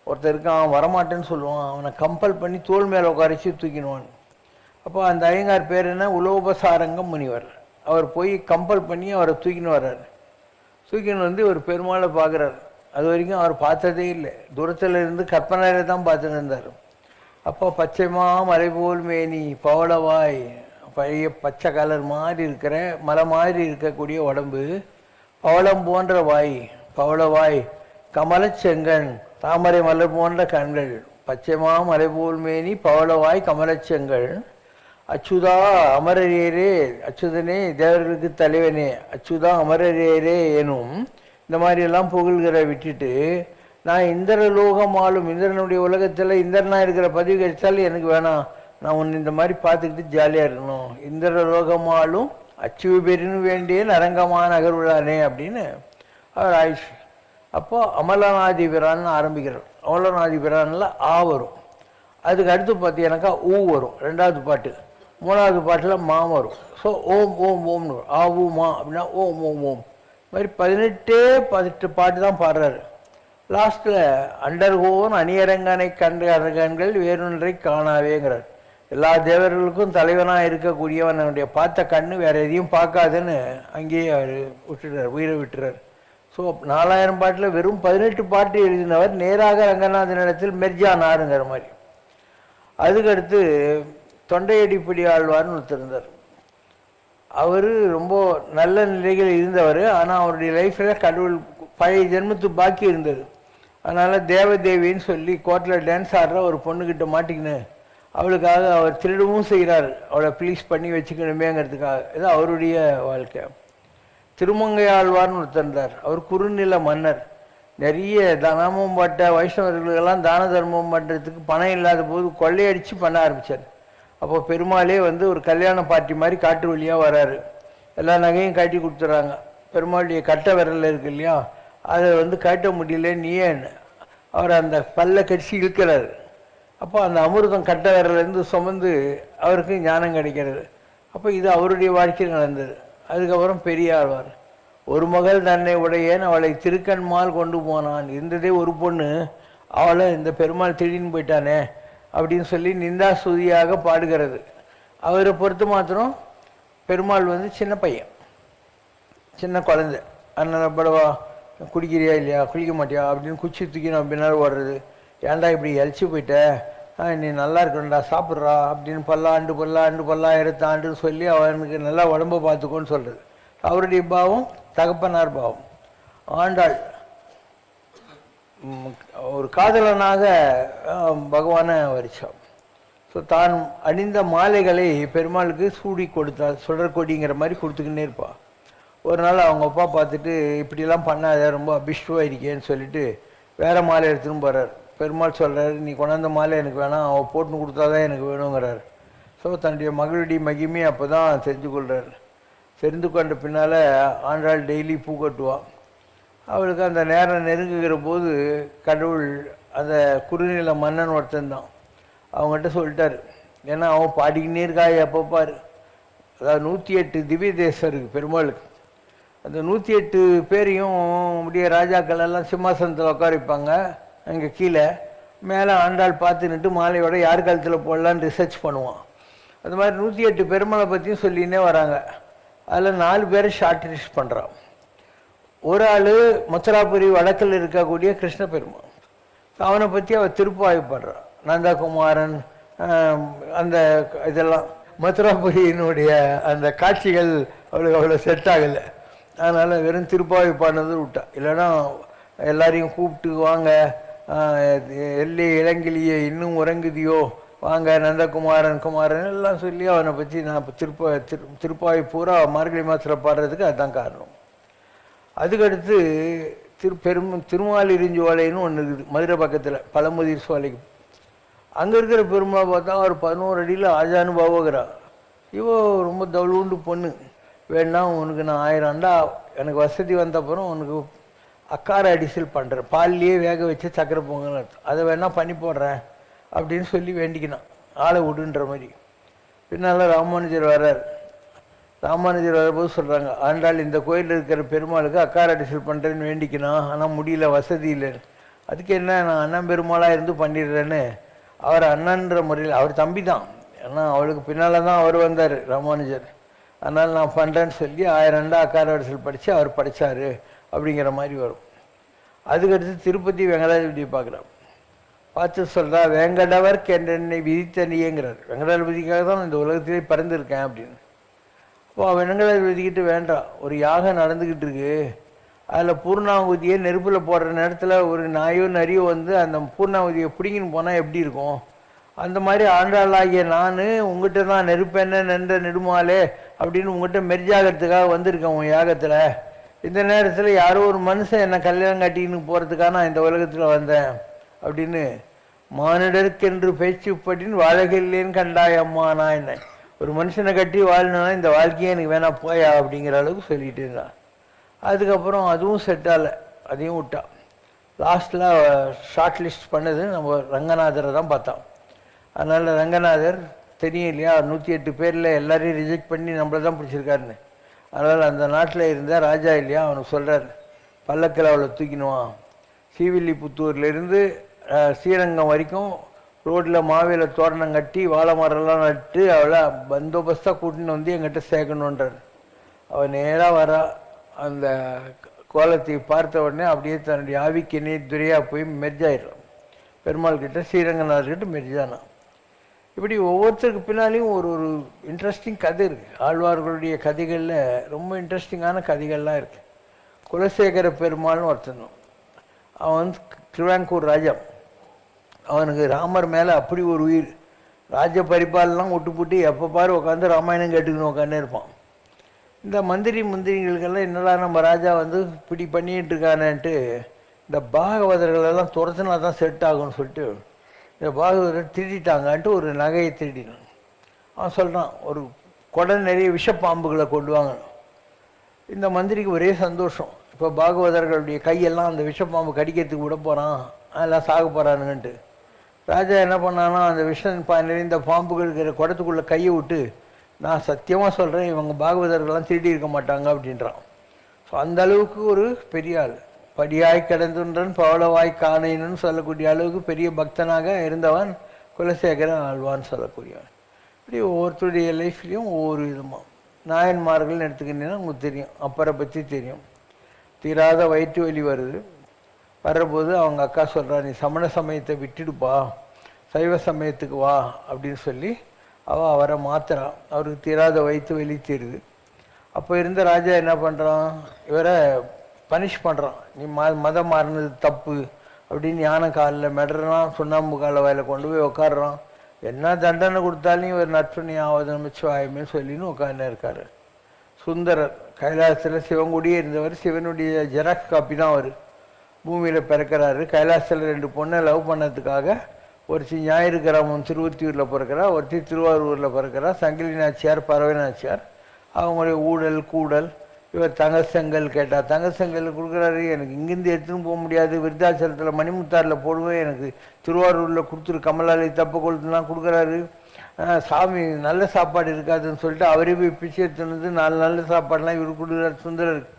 ஒருத்தர் இருக்கான் அவன் வரமாட்டேன்னு சொல்லுவான், அவனை கம்பல் பண்ணி தோல் மேலே உட்காரிச்சு தூக்கிடுவான். அப்போ அந்த ஐயங்கார் பேர் என்ன? உலோபசாரங்கம் முனிவர். அவர் போய் கம்பல் பண்ணி அவரை தூக்கின்னு வர்றார். தூக்கின்னு ஒரு பெருமாளை பார்க்குறார். அது வரைக்கும் அவர் பார்த்ததே இல்லை, தூரத்தில் இருந்து கற்பனையில் தான் பார்த்துட்டு இருந்தார். அப்போ பச்சைமா மலை போல் மேனி பவளவாய், பழைய பச்சை கலர் மாதிரி இருக்கிற மலை மாதிரி இருக்கக்கூடிய உடம்பு, பவளம் போன்ற வாய், பவளவாய், கமலச்செங்கன் தாமரை மலர் போன்ற கண்கள், பச்சைமா மலை போல் மேனி, பவளவாய் கமலச்செங்கல், அச்சுதா அமரரேரே, அச்சுதனே தேவர்களுக்கு தலைவனே, அச்சுதா அமரரேரே எனும் இந்த மாதிரியெல்லாம் புகழ்கிற விட்டுட்டு, நான் இந்திரலோகம் ஆளும் இந்திரனுடைய உலகத்தில் இந்திரனாக இருக்கிற பதவி கிடைச்சாலும் எனக்கு வேணாம், நான் உன்னை இந்த மாதிரி பார்த்துக்கிட்டு ஜாலியாக இருக்கணும், இந்திரலோகம் ஆளும் அச்சுவு பெரினு வேண்டிய நரங்கமான நகர்வுளானே அப்படின்னு அவர் ஆயுஷ். அப்போ அமலநாதிபிரான்னு ஆரம்பிக்கிறோம். அமலநாதிபிரானில் ஆ வரும். அதுக்கு அடுத்து பார்த்தீங்கன்னாக்கா ஊ வரும் 2வது பாட்டு. 3வது பாட்டில் மா வரும். ஸோ ஓம் ஓம் ஓம்னு வரும். ஆ ஊ மா அப்படின்னா ஓம் ஓம் ஓம். இது மாதிரி 18 பாட்டு தான் பாடுறாரு. லாஸ்ட்டில் அண்டர்கோன் அணியரங்கனை கண்கள் வேறொன்றை காணாவேங்கிறார். எல்லா தேவர்களுக்கும் தலைவனாக இருக்கக்கூடியவன் என்னுடைய பார்த்த கண்ணு வேறு எதையும் பார்க்காதுன்னு அங்கேயே அவர் விட்டுறார், உயிரை விட்டுறார். ஸோ 4000 பாட்டில் வெறும் 18 பாட்டு எழுதினவர் நேராக ரங்கநாதனிடத்தில் மெர்ஜானாருங்கிற மாதிரி. அதுக்கடுத்து தொண்டையடிப்படி ஆழ்வார்னு ஒருத்தர் இருந்தார். அவர் ரொம்ப நல்ல நிலைகள் இருந்தவர். ஆனால் அவருடைய லைஃப்பில் கடவுள் பழைய ஜென்மத்து பாக்கி இருந்தது. அதனால் தேவதேவின்னு சொல்லி கோர்ட்டில் டான்ஸ் ஆடுற ஒரு பொண்ணுக்கிட்ட மாட்டிக்கின்னு அவளுக்காக அவர் திருடவும் செய்கிறார், அவளை ப்ளீஸ் பண்ணி வச்சுக்கணுமேங்கிறதுக்காக. இது அவருடைய வாழ்க்கை. திருமங்கை ஆழ்வார்னு ஒருத்தர் இருந்தார். அவர் குறுநில மன்னர். நிறைய தானமும் பட்ட வைஷ்ணவர்களுக்கெல்லாம் தான தர்மம் பண்ணுறதுக்கு பணம் இல்லாத போது கொள்ளையடித்து பண்ண ஆரம்பித்தார். அப்போ பெருமாளே வந்து ஒரு கல்யாண பார்ட்டி மாதிரி காட்டு வழியாக வராரு. எல்லா நகையும் காட்டி கொடுத்துட்றாங்க. பெருமாளுடைய கட்ட விரலில் இருக்கு இல்லையா, அதை வந்து காட்ட முடியல, நீயே அவர் அந்த பல்ல கடிச்சு இழுக்கிறாரு. அப்போ அந்த அமிர்தம் கட்ட விரலேருந்து சுமந்து அவருக்கு ஞானம் கிடைக்கிறது. அப்போ இது அவருடைய வாழ்க்கையில் நடந்தது. அதுக்கப்புறம் பெரியாழ்வார். ஒரு மகள் தன்னை உடையேன் அவளை திருக்கண்மால் கொண்டு போனான். இருந்ததே ஒரு பொண்ணு, அவளை இந்த பெருமாள் திடீர்னு போயிட்டானே அப்படின்னு சொல்லி நிந்தா சுதியாக பாடுகிறது. அவரை பொறுத்து மாத்திரம் பெருமாள் வந்து சின்ன பையன், சின்ன குழந்தை. அதனால் படவா குடிக்கிறியா இல்லையா, குளிக்க மாட்டியா அப்படின்னு குச்சி தூக்கி நான் பின்னால் ஓடுறது. ஏன்டா இப்படி எழிச்சு போயிட்ட, நீ நல்லா இருக்கணும்டா, சாப்பிட்றா அப்படின்னு பல்லாயிரத்தாண்டுன்னு சொல்லி அவனுக்கு நல்லா உடம்பை பார்த்துக்கோன்னு சொல்கிறது. அவருடைய பாவம் தகப்பனார் பாவம். ஆண்டாள் ஒரு காதலனாக பகவானை வரிச்சான். ஸோ தான் அணிந்த மாலைகளை பெருமாளுக்கு சூடி கொடுத்தாள். சுடற்கொடிங்கிற மாதிரி கொடுத்துக்கின்னே இருப்பாள். ஒரு நாள் அவங்க அப்பா பார்த்துட்டு இப்படிலாம் பண்ணாத, ரொம்ப அபிஷ்டுவாக இருக்கேன்னு சொல்லிட்டு வேறு மாலை எடுத்துன்னு போகிறார். பெருமாள் சொல்கிறாரு, நீ கொண்டாந்த மாலை எனக்கு வேணாம், அவள் போட்டுன்னு கொடுத்தா தான் எனக்கு வேணுங்கிறார். ஸோ தன்னுடைய மகளுடைய மகிமையை அப்போ தான் தெரிஞ்சு கொள்கிறார். தெரிந்து கொண்ட பின்னால் ஆண்டாள் டெய்லி பூ கட்டுவாள். அவளுக்கு அந்த நேரம் நெருங்குகிற போது கடவுள் அந்த குறுநில மன்னன் ஒருத்தன் தான் அவங்ககிட்ட சொல்லிட்டார். ஏன்னா அவன் பாடிக்கினே இருக்கா எப்பப்பார். அதாவது 108 திவ்ய தேசம் இருக்குது பெருமாளுக்கு. அந்த 108 பேரையும் அப்படியே ராஜாக்கள் எல்லாம் சிம்மாசனத்தில் உட்கார வைப்பாங்க. அங்கே கீழே மேலே ஆண்டாள் பார்த்துன்னுட்டு மாலையோட யார் காலத்தில் போடலான்னு ரிசர்ச் பண்ணுவான். அது மாதிரி 108 பெருமாளை பற்றியும் சொல்லின்னே வராங்க. அதில் 4 பேரை ஷார்ட் லிஸ்ட் பண்ணுறான். ஒரு ஆள் மதுராபுரி வடக்கில் இருக்கக்கூடிய கிருஷ்ண பெருமாள். அவனை பற்றி அவள் திருப்பாய்வு பண்ணுறான். நந்தகுமாரன் அந்த இதெல்லாம் மதுராபுரியினுடைய அந்த காட்சிகள் அவளுக்கு அவ்வளோ செட் ஆகலை. அதனால் வெறும் திருப்பாய்வு பாடினது விட்டா. இல்லைன்னா எல்லாரையும் கூப்பிட்டு வாங்க, எல்லை இளங்கிலியை இன்னும் உறங்குதியோ, வாங்க நந்தகுமாரன் குமாரன் எல்லாம் சொல்லி அவனை பற்றி நான் இப்போ திருப்பாய் பூரா மார்கழி மாதத்தில் பாடுறதுக்கு அதுதான் காரணம். அதுக்கடுத்து திருமாலிருஞ்சோலைன்னு ஒன்று இருக்குது மதுரை பக்கத்தில், பழமுதிர் சோலைக்கு. அங்கே இருக்கிற பெருமாளை பார்த்தா ஒரு 11 அடியில் ஆஜானுபாவகிறா. இவோ ரொம்ப தவுளுண்டு பொண்ணு. வேணா உனக்கு நான் 1000 அண்டா எனக்கு வசதி வந்தப்புறம் உனக்கு அக்கார அடிசல் பண்ணுறேன், பால்லையே வேக வச்சு சக்கரை பொங்கல் அதை வேணா பண்ணி போடுறேன் அப்படின்னு சொல்லி வேண்டிக்கினான், ஆளை விடுன்ற மாதிரி. பின்னால் ராமானுஜர் வர்றார். ராமானுஜர் வரும்போது சொல்கிறாங்க, ஆண்டாள் இந்த கோயிலில் இருக்கிற பெருமாளுக்கு அக்கார அடிசல் பண்ணுறேன்னு வேண்டிக்கணும், ஆனால் முடியல, வசதி இல்லைன்னு. அதுக்கு என்ன, நான் அண்ணன் பெருமாளாக இருந்து பண்ணிடுறேன்னு அவர் அண்ணன்ற முறையில், அவர் தம்பி தான், ஏன்னா அவளுக்கு பின்னால் தான் அவர் வந்தார் ராமானுஜர். அதனால் நான் பண்ணுறேன்னு சொல்லி 1000 அண்டா அக்கார அடிசல் படித்து அவர் படித்தார் அப்படிங்கிற மாதிரி வரும். அதுக்கடுத்து திருப்பதி வெங்கடாஜலபதியை பார்க்குறான். பார்த்து சொல்கிறா, வேங்கடவர் கென்றென்னை விதித்தனியேங்கிறார். வெங்கடாஜலபதிக்காக தான் இந்த உலகத்திலே பறந்துருக்கேன் அப்படின்னு. அப்போ வெங்கடாஜலபதிக்கிட்ட வேண்டாம், ஒரு யாகம் நடந்துக்கிட்டு இருக்கு, அதில் பூர்ணாகுதியை நெருப்பில் போடுற நேரத்தில் ஒரு நாயோ நரியோ வந்து அந்த பூர்ணாகுதியை பிடிங்கின்னு போனால் எப்படி இருக்கும்? அந்த மாதிரி ஆண்டாளாகிய நான் உங்ககிட்ட தான் நெருப்பென்ன நின்ற நெடுமாலே அப்படின்னு உங்ககிட்ட மெர்ஜாகிறதுக்காக வந்திருக்கேன் உன் யாகத்தில். இந்த நேரத்தில் யாரோ ஒரு மனுஷன் என்னை கல்யாணம் கட்டின்னு போகிறதுக்காக நான் இந்த உலகத்தில் வந்தேன் அப்படின்னு மானிடருக்கென்று பேச்சுப்படின்னு வாழகில்லேன்னு கண்டாயம்மா. நான் என்ன ஒரு மனுஷனை கட்டி வாழணுன்னா இந்த வாழ்க்கையே எனக்கு வேணா போயா அப்படிங்கிற அளவுக்கு சொல்லிட்டு இருந்தான். அதுக்கப்புறம் அதுவும் செட் ஆகலை, அதையும் விட்டா. லாஸ்ட்டில் ஷார்ட் லிஸ்ட் பண்ணது நம்ம ரங்கநாதரை தான் பார்த்தோம். அதனால் ரங்கநாதர் தெரியும் இல்லையா, 108 பேரில் எல்லாரையும் ரிஜெக்ட் பண்ணி நம்மளை தான் பிடிச்சிருக்காருன்னு. அதனால் அந்த நாட்டில் இருந்த ராஜா இல்லையா, அவனுக்கு சொல்கிறார் பல்லக்கில் அவளை தூக்கினுவான். ஸ்ரீவில்லிபுத்தூர்லேருந்து ஸ்ரீரங்கம் வரைக்கும் ரோட்டில் மாவில தோரணம் கட்டி வாழை மரம்லாம் நட்டு அவளை பந்தோபஸ்தாக கூட்டின்னு வந்து எங்கிட்ட சேர்க்கணுன்றார். அவள் நேராக வரா. அந்த கோலத்தை பார்த்த உடனே அப்படியே தன்னுடைய ஆவிக்கினே துரையாக போய் மெர்ஜாயிடுறான். பெருமாள் கிட்ட ஸ்ரீரங்கநாதர்கிட்ட மெர்ஜானான். இப்படி ஒவ்வொருத்தருக்கு பின்னாலையும் ஒரு ஒரு இன்ட்ரெஸ்டிங் கதை இருக்குது. ஆழ்வார்களுடைய கதைகளில் ரொம்ப இன்ட்ரெஸ்டிங்கான கதைகள்லாம் இருக்குது. குலசேகர பெருமாள்னு ஒருத்தன், அவன் வந்து திருவாங்கூர் ராஜா. அவனுக்கு ராமர் மேலே அப்படி ஒரு உயிர். ராஜ பரிபாலெலாம் விட்டு போட்டு எப்போ பாரு உட்காந்து ராமாயணம் கேட்டுக்கணும் உட்காந்து இருப்பான். இந்த முந்திரிகளுக்கெல்லாம் என்னடா நம்ம ராஜா வந்து இப்படி பண்ணிகிட்டு இருக்கானேன்ட்டு இந்த பாகவதர்களெல்லாம் துரத்துனா தான் செட் ஆகும்னு சொல்லிட்டு இந்த பாகவதர் திருடிட்டாங்கன்ட்டு ஒரு நகையை திருடினான். அவன் சொல்கிறான் ஒரு குடம் நிறைய விஷப்பாம்புகளை கொண்டு வாங்கணும். இந்த மந்திரிக்கு ஒரே சந்தோஷம். இப்போ பாகவதர்களுடைய கையெல்லாம் அந்த விஷப்பாம்பு கடிக்கிறதுக்கு விட போகிறான், அதெல்லாம் சாக போகிறானுங்கன்ட்டு. ராஜா என்ன பண்ணானா, அந்த விஷம் நிறைந்த பாம்புகள் இருக்கிற குடத்துக்குள்ளே கையை விட்டு நான் சத்தியமாக சொல்கிறேன் இவங்க பாகவதர்கள்லாம் திருடி இருக்க மாட்டாங்க அப்படின்றான். ஸோ அந்த அளவுக்கு ஒரு பெரிய ஆள். படியாய் கிடந்துன்றன் பவளவாய் காணைன்னு சொல்லக்கூடிய அளவுக்கு பெரிய பக்தனாக இருந்தவன் குலசேகரன் ஆழ்வான்னு சொல்லக்கூடியவன். இப்படி ஒவ்வொருத்தருடைய லைஃப்லேயும் ஒவ்வொரு விதமாக நாயன்மார்கள்னு எடுத்துக்கிட்டீங்கன்னா உங்களுக்கு தெரியும், அப்பரை பற்றி தெரியும். தீராத வயிற்று வலி வருது. வர்றபோது அவங்க அக்கா சொல்கிறா, நீ சமண சமயத்தை விட்டுடுப்பா, சைவ சமயத்துக்கு வா அப்படின்னு சொல்லி அவரை மாத்துறான். அவருக்கு தீராத வயிற்று வலி தீருது. அப்போ இருந்த ராஜா என்ன பண்ணுறான், இவரை பனிஷ் பண்ணுறான். நீ மதம் மாறினது தப்பு அப்படின்னு யானை காலில் மெடுறான், சுண்ணாம்பு கால வாயில் கொண்டு போய் உட்காடுறான். என்ன தண்டனை கொடுத்தாலும் இவர் நட்பணி ஆவது நமச்சிவாயமே சொல்லின்னு உட்காந்து இருக்கார். சுந்தரர் கைலாசத்தில் சிவங்குடியே இருந்தவர். சிவனுடைய ஜெராக்ஸ் காப்பி தான் அவர். பூமியில் பிறக்கிறாரு. கைலாசத்தில் 2 பொண்ணை லவ் பண்ணதுக்காக ஒருத்தி ஞாயிறு கிராமம் திருவொத்தியூரில் பிறக்கிறா, ஒருத்தி திருவாரூரில் பிறக்கிறா. சங்கிலி நாச்சியார், பறவை நாச்சியார். அவங்களுடைய ஊழல் கூடல். இவர் தங்கசெங்கல் கேட்டால் தங்கசெங்கல் கொடுக்குறாரு. எனக்கு இங்கேருந்து எடுத்துன்னு போக முடியாது, விருத்தாச்சலத்தில் மணிமுத்தாரில் போடுவேன், எனக்கு திருவாரூரில் கொடுத்துரு கமலாலி தப்பு கொளுத்துலாம் கொடுக்குறாரு. சாமி நல்ல சாப்பாடு இருக்காதுன்னு சொல்லிட்டு அவரே போய் பிச்சை எடுத்துன்னு வந்து 4 நல்ல சாப்பாடுலாம் இவர் கொடுக்குறாரு சுந்தரருக்கு.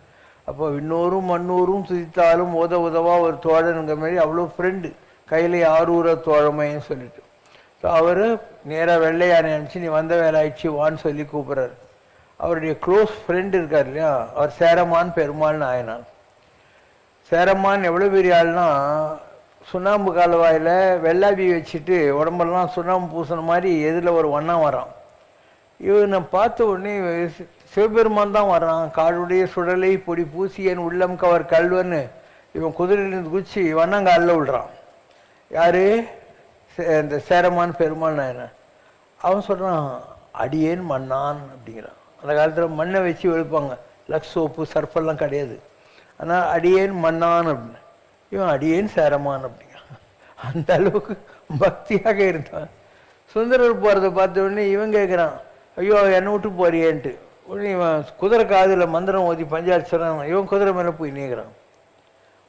அப்போ இன்னொரும் மண்ணூரும் துதித்தாலும் உதவா ஒரு தோழனுங்க மாதிரி அவ்வளோ ஃப்ரெண்டு. கையில் 6 தோழமைன்னு சொல்லிட்டு. ஸோ அவர் நேராக வெள்ளையானை அனுப்பிச்சு நீ வந்த வேலை ஆயிடுச்சு வான்னு சொல்லி கூப்பிட்றாரு. அவருடைய க்ளோஸ் ஃப்ரெண்டு இருக்கார் இல்லையா, அவர் சேரமான் பெருமாள்னு ஆயினான். சேரமான் எவ்வளோ பெரிய ஆள்னா, சுண்ணாம்பு கால்வாயில் வெள்ளாவி வச்சுட்டு உடம்பெல்லாம் சுண்ணாம்பு பூசின மாதிரி எதில் ஒரு வண்ணம் வரான். இவனை பார்த்த உடனே சிவபெருமான் தான் வர்றான். காடுடைய சுடலை பொடி பூசியன் உள்ளம் கவர் கல்வன்னு இவன் குதிரையிலிருந்து குச்சி வண்ணங்காலில் விடுறான். யார்? இந்த சேரமான் பெருமாள் நாயன. அவன் சொல்கிறான் அடியேன் மண்ணான் அப்படிங்கிறான். அந்த காலத்தில் மண்ணை வச்சு வெளுப்பாங்க, லக்ஸ் சோப்பு சர்ஃபெல்லாம் கிடையாது. ஆனால் அடியேன் மண்ணான் அப்படின்னு. இவன் அடியேன் சேரமான் அப்படிங்கிறான். அந்த அளவுக்கு பக்தியாக இருந்தான். சுந்தரர் போகிறத பார்த்த உடனே இவன் கேட்குறான், ஐயோ என்னை விட்டு போறியேன்ட்டு. உடனே இவன் குதிரை காதில் மந்திரம் ஓதி பஞ்சாட்சரம் இவன் குதிரை மேலே போய் நீக்கிறான்.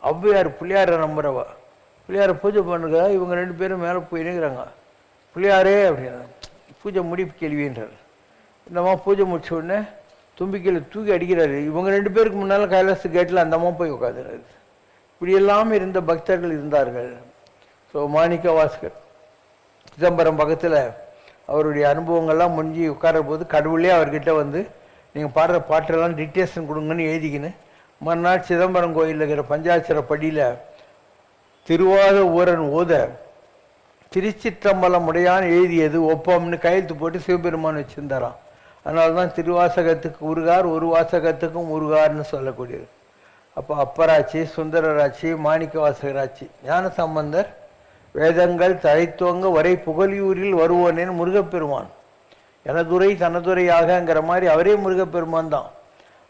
ஔவையார் பிள்ளையாரை நம்புறவா, பிள்ளையாரை பூஜை பண்ணுறா. இவங்க 2 பேரும் மேலே போய் நீக்கிறாங்க. பிள்ளையாரே அப்படின்னா பூஜை முடி கேள்வின்றார். இந்தம்மா பூஜை முடிச்ச உடனே தும்பிக்கையில் தூக்கி அடிக்கிறாரு. இவங்க 2 பேருக்கு முன்னால் கைலாச கேட்டில் அந்த அம்மா போய் உட்காந்துறாரு. இப்படியெல்லாம் இருந்த பக்தர்கள் இருந்தார்கள். ஸோ மாணிக்க வாசகர் சிதம்பரம் பக்கத்தில் அவருடைய அனுபவங்கள்லாம் முடிஞ்சு உட்கார போது கடவுளே அவர்கிட்ட வந்து நீங்கள் பாடுற பாட்டெல்லாம் டிக்டேஷன் கொடுங்கன்னு எழுதிக்கின்னு மறுநாள் சிதம்பரம் கோயிலில் இருக்கிற பஞ்சாட்சர படியில் திருவாத ஊரன் ஓத திருச்சிற்றம்பலம் உடையான் எழுதியது ஒப்பம்னு கையெழுத்து போட்டு சிவபெருமான் வச்சுருந்தாராம். அதனால தான் திருவாசகத்துக்கு உருகார், ஒரு வாசகத்துக்கும் உருகார்னு சொல்லக்கூடியது. அப்போ அப்பராட்சி, சுந்தரராட்சி, மாணிக்கவாசகராட்சி. ஞானசம்பந்தர் வேதங்கள் தழைத்துவங்க வரை புகழியூரில் வருவோனேன்னு முருகப்பெருமான், எனதுரை தனதுரையாகங்கிற மாதிரி அவரே முருகப்பெருமான் தான்.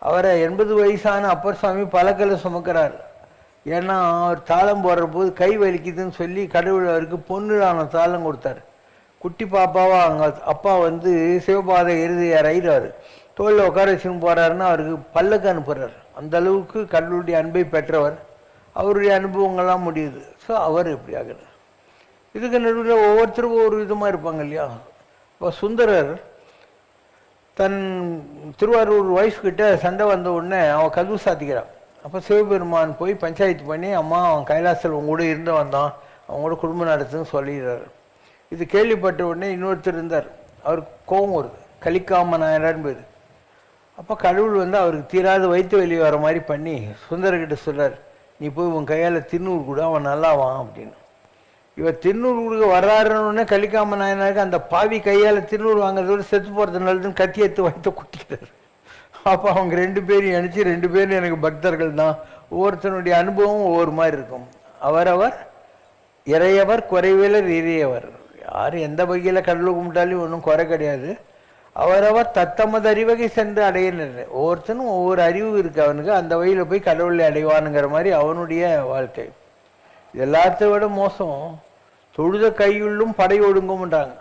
அவரை 80 வயசான அப்பர் சுவாமி பல்லக்கில் சுமக்கிறார். ஏன்னா அவர் தாளம் போடுற போது கை வலிக்குதுன்னு சொல்லி கடவுள் அவருக்கு பொண்ணுடான தாளம் கொடுத்தார். குட்டி பாப்பாவா அங்கே அப்பா வந்து சிவபாத இறுதியார் ஆயிடுறாரு, தோளில் உட்கார வச்சுன்னு போகிறாருன்னா அவருக்கு பல்லக்கு அனுப்புகிறார். அந்த அளவுக்கு கடவுளுடைய அன்பை பெற்றவர். அவருடைய அனுபவங்கள்லாம் முடியுது. ஸோ அவர் எப்படி ஆகுறார். இதுக்கு நடுவில் ஒவ்வொருத்தரும் ஒவ்வொரு விதமாக இருப்பாங்க இல்லையா. இப்போ சுந்தரர் தன் திருவாரூர் ஒய்ஃப்கிட்ட சண்டை வந்த உடனே அவன் கதவு சாத்திக்கிறான். அப்போ சிவபெருமான் போய் பஞ்சாயத்து பண்ணி, அம்மா அவன் கைலாசத்தில் உங்க கூட இருந்து வந்தான், அவங்க கூட குடும்பம் நடத்துன்னு சொல்லிடுறாரு. இது கேள்விப்பட்ட உடனே இன்னொருத்தர் இருந்தார், அவருக்கு கோபம் வருது, கலிக்காம நாயனார்னு பேர். அப்போ கடவுள் வந்து அவருக்கு தீராத வயிற்று வெளியே வர மாதிரி பண்ணி சுந்தரர்கிட்ட சொல்கிறார், நீ போய் உன் கையால் திருநூறு கூட அவன் நல்லாவான் அப்படின்னு. இவர் திருநூறு கொடுக்க வர்றாருன்னு கலிக்காம நாயனாருக்கு அந்த பாவி கையால் திருநூறு வாங்குறதோடு செத்து போகிறது நல்லதுன்னு கத்தி எடுத்து வயிற்ற குட்டிக்கிறார். அப்போ அவங்க 2 பேரும் நினச்சி 2 பேரும் எனக்கு பக்தர்கள் தான். ஒவ்வொருத்தனுடைய அனுபவம் ஒவ்வொரு மாதிரி இருக்கும். அவரவர் இறையவர் குறைவிலர் இறையவர். யார் எந்த வகையில் கடவுள் கும்பிட்டாலும் ஒன்றும் குறை கிடையாது. அவரவர் தத்தமது அறிவகை சென்று அடையினர். ஒவ்வொருத்தனும் ஒவ்வொரு அறிவு இருக்கு அவனுக்கு, அந்த வழியில் போய் கடவுளை அடைவானுங்கிற மாதிரி அவனுடைய வாழ்க்கை. எல்லாத்த விட மோசம், தொழுத கையுள்ளும் படை ஒடுங்கும்ன்றாங்க.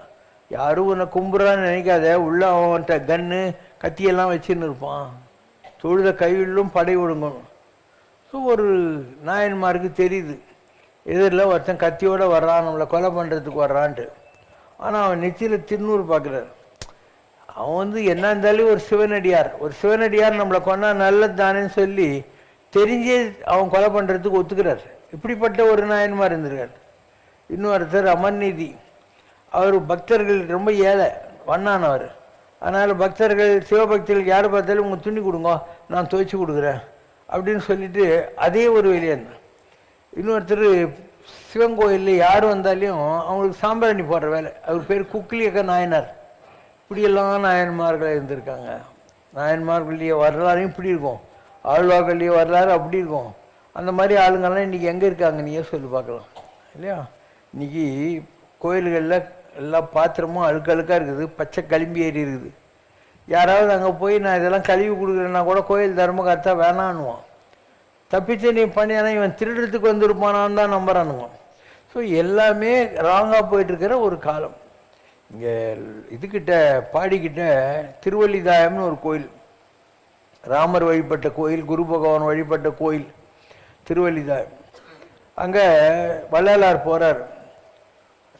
யாரும் உன்னை கும்புறான்னு நினைக்காத, உள்ள அவன்கிட்ட கன்று கத்தியெல்லாம் வச்சுன்னு இருப்பான். தொழுத கையுள்ளும் படை ஒடுங்கும். ஸோ ஒரு நாயன்மாருக்கு தெரியுது, எதிரில் ஒருத்தன் கத்தியோடு வர்றான், நம்மளை கொலை பண்ணுறதுக்கு வர்றான்ட்டு. ஆனால் அவன் நெத்தியில் திருநூறு பார்க்குறாரு. அவன் வந்து என்ன இருந்தாலும் ஒரு சிவனடியார், ஒரு சிவனடியார் நம்மளை கொண்டா நல்லது தானேன்னு சொல்லி தெரிஞ்சே அவன் கொலை பண்ணுறதுக்கு ஒத்துக்கிறார். இப்படிப்பட்ட ஒரு நாயன்மார் இருந்திருக்கார். இன்னொருத்தர் அமர்நீதி, அவர் பக்தர்கள் ரொம்ப ஏழை வண்ணானவர். அதனால் பக்தர்கள் சிவபக்தர்களுக்கு யார் பார்த்தாலும் உங்கள் துணி கொடுங்க, நான் துவைச்சி கொடுக்குறேன் அப்படின்னு சொல்லிட்டு அதே ஒரு வெளியேன். இன்னொருத்தர் சிவன் கோயிலில் யார் வந்தாலையும் அவங்களுக்கு சாம்பிராணி போடுற வேலை, அவர் பேர் குக்கிலியக்க நாயனார். இப்படியெல்லாம் நாயன்மார்கள் இருந்திருக்காங்க. நாயன்மார்களுடைய வரலாறையும் இப்படி இருக்கும், ஆழ்வார்களுடைய வரலாறு அப்படி இருக்கும். அந்த மாதிரி ஆளுங்கள்லாம் இன்றைக்கி எங்கே இருக்காங்க நீயே சொல்லி பார்க்கலாம் இல்லையா. இன்றைக்கி கோயில்களில் எல்லா பாத்திரமும் அழுக்கழுக்காக இருக்குது, பச்சை களிம்பி ஏறி இருக்குது. யாராவது அங்கே போய் நான் இதெல்லாம் கழுவி கொடுக்குறேன்னா கூட கோயில் தர்மகர்த்தா வேணான்னுவான். தப்பிச்சு நீ பண்ணியானா இவன் திருடுறதுக்கு வந்துருப்பானான்னு தான் நம்புறானுவான். ஸோ எல்லாமே ராங்காக போயிட்டுருக்கிற ஒரு காலம். இங்கே இதுக்கிட்ட பாடிக்கிட்ட திருவல்லிதாயம்னு ஒரு கோயில், ராமர் வழிபட்ட கோயில், குரு பகவான் வழிபட்ட கோயில் திருவல்லிதாயம். அங்கே வள்ளலார் போகிறார்.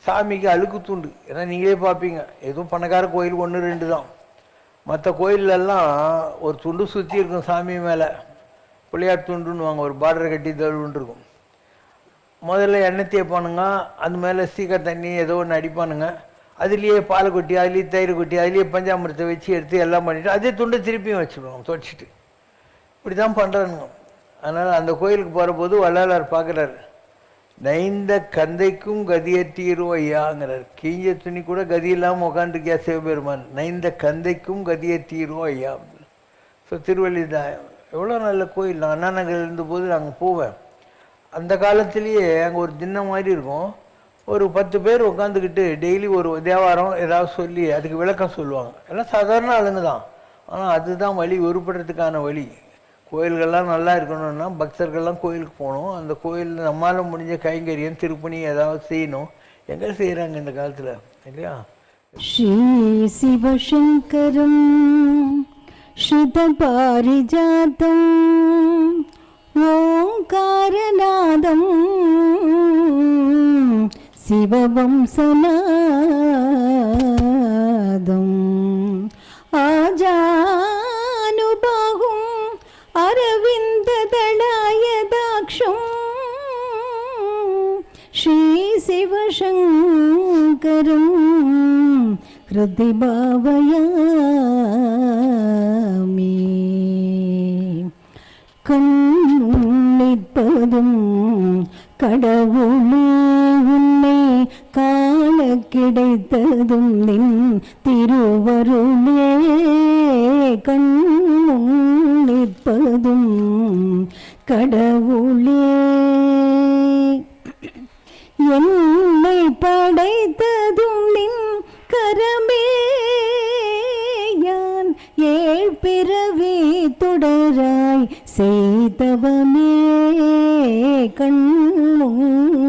சாமிக்கு அழுக்கு துண்டு, ஏன்னா நீங்களே பார்ப்பீங்க, எதுவும் பணக்கார கோயில் 1-2 தான். மற்ற கோயிலெல்லாம் ஒரு துண்டு சுற்றி இருக்கும் சாமி மேலே, பிள்ளையார் துண்டுன்னு வாங்க, ஒரு பார்டர் கட்டி தழுவுன்னு இருக்கும். முதல்ல எண்ணெய் தேய்ப்பானுங்க, அது மேலே சீக்கிரம் தண்ணி ஏதோ ஒன்று அடிப்பானுங்க, அதுலேயே பால் கொட்டி, அதுலேயே தயிர் கொட்டி, அதுலேயே பஞ்சாமிரத்தை வச்சு எடுத்து எல்லாம் பண்ணிவிட்டு அதே துண்டை திருப்பியும் வச்சுருவாங்க துவைச்சிட்டு. இப்படி தான் பண்ணுறானுங்க. அதனால் அந்த கோயிலுக்கு போகிற போது வள்ளலார் பார்க்குறாரு, நைந்த கந்தைக்கும் கதியத்தீரும் ஐயாங்கிறார். கிழிஞ்ச துணி கூட கதி இல்லாமல் உட்காந்துருக்கியா சிவபெருமான், நைந்த கந்தைக்கும் கதியத்தீரும் ஐயா. ஸோ திருவல்லிதாயம் எவ்வளோ நல்ல கோயில். நான் அண்ணா நகர் இருந்தபோது நாங்கள் போவேன். அந்த காலத்திலேயே அங்கே ஒரு தின்ன மாதிரி இருக்கும், ஒரு 10 பேர் உட்காந்துக்கிட்டு டெய்லி ஒரு தேவாரம் ஏதாவது சொல்லி அதுக்கு விளக்கம் சொல்லுவாங்க. எல்லாம் சாதாரண ஆளுங்க தான், ஆனால் அதுதான் வழி, உருப்படுறதுக்கான வழி. கோயில்கள்லாம் நல்லா இருக்கணும்னா பக்தர்கள்லாம் கோயிலுக்கு போகணும். அந்த கோயிலில் நம்மளால் முடிஞ்ச கைங்கரியம் திருப்பணி ஏதாவது செய்யணும். எங்கே செய்கிறாங்க இந்த காலத்தில் இல்லையா. ஸ்ரீ சிவசங்கரம் ஸ்ருத பாரிஜாதம் ஓங்காரநாதம் சிவவம்சநாதம் ஆஜானுபாகும் அரவிந்ததளாயதாக்ஷம் ஸ்ரீ சிவசங்கரம் ஹ்ருதி பாவயாமி. கண்ணிற்பதும் கடவுளே உன்னை காண கிடைத்ததும் நின் திருவருளே. கண்ணிற்பதும் கடவுளே என்னை படைத்ததும் நின் கரமே யான் ஏழ் பிறவி தொடராய் செய்தவமே கண்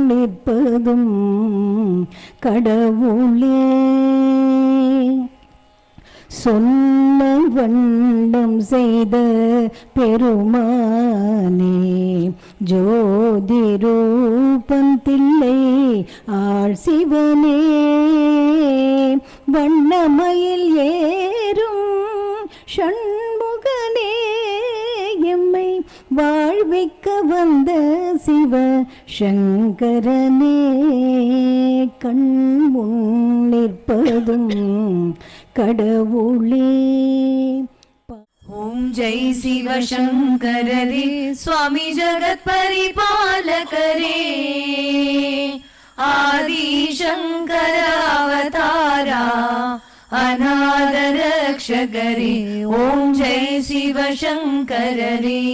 நிற்பதும் கடவுளே சொன்ன வண்ணம் செய்த பெருமானே ஜோதி ரூபம் தில்லை ஆள் சிவனே வண்ணமயில் ஏறும் ஷண்முகனே எம்மை வாழ்விக்க வந்த சிவ சங்கரனே கண் முன் நிற்பதும் கடவுளே. ओम जय शिव शंकर रे स्वामी जगत परिपालक रे आदि शंकर अवतारा अनाथ रक्षक रे ओम जय शिव शंकर रे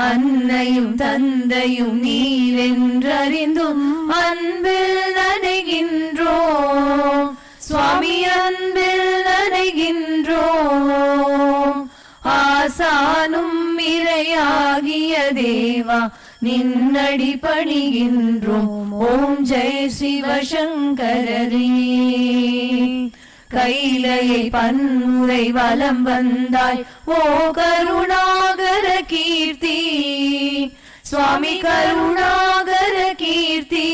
அன்னையும் தந்தையும் நீரென்றறிந்தும் அன்பில் நனைகின்றோம் சுவாமி அன்பில் நனைகின்றோம் ஆசானும் இறையாகிய தேவா நின்னடி பணிகின்றோம் ஓம் ஜெய சிவசங்கரரே கைலையை பன்முறை வலம் வந்தாய் ஓ கருணாகர கீர்த்தி சுவாமி கருணாகர கீர்த்தி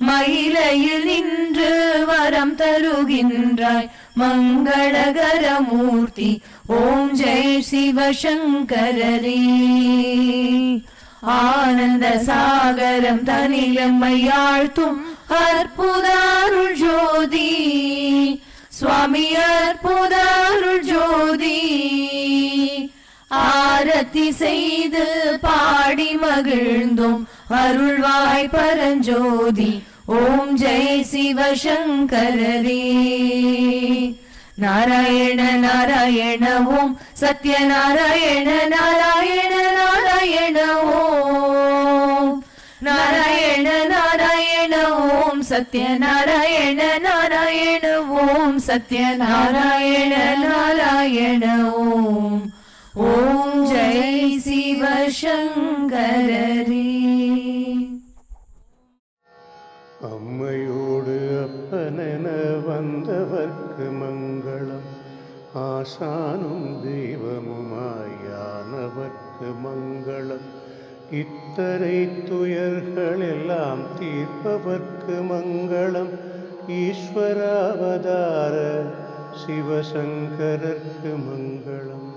மயிலையில் நின்று வரம் தருகின்றாய் மங்களகர மூர்த்தி ஓம் ஜெய சிவசங்கரரே ஆனந்த சாகரம் தனிலம்மையாழ்த்தும் அற்புதாருள் ஜோதி சுவாமி அற்புதாருள் ஜோதி ஆரத்தி செய்து பாடி மகிழ்ந்தோம் அருள்வாய் பரஞ்சோதி ஓம் ஜெய சிவசங்கரரே நாராயண நாராயண ஓம் சத்யநாராயண நாராயண நாராயண ஓம் நாராயண நாராயண ஓம் சத்யநாராயண நாராயண ஓம் சத்யநாராயண நாராயண ஓம் ஓம் ஜெய சிவசங்கரரே. அம்மையோடு அப்பனென வந்தவர்க்கு மங்களம் ஆசானும் தெய்வமுமாயானவர்க்கு மங்களம் இத்தனை துயர்களெல்லாம் தீர்ப்பவர்க்கு மங்களம் ஈஸ்வராவதார சிவசங்கரர்க்கு மங்களம்.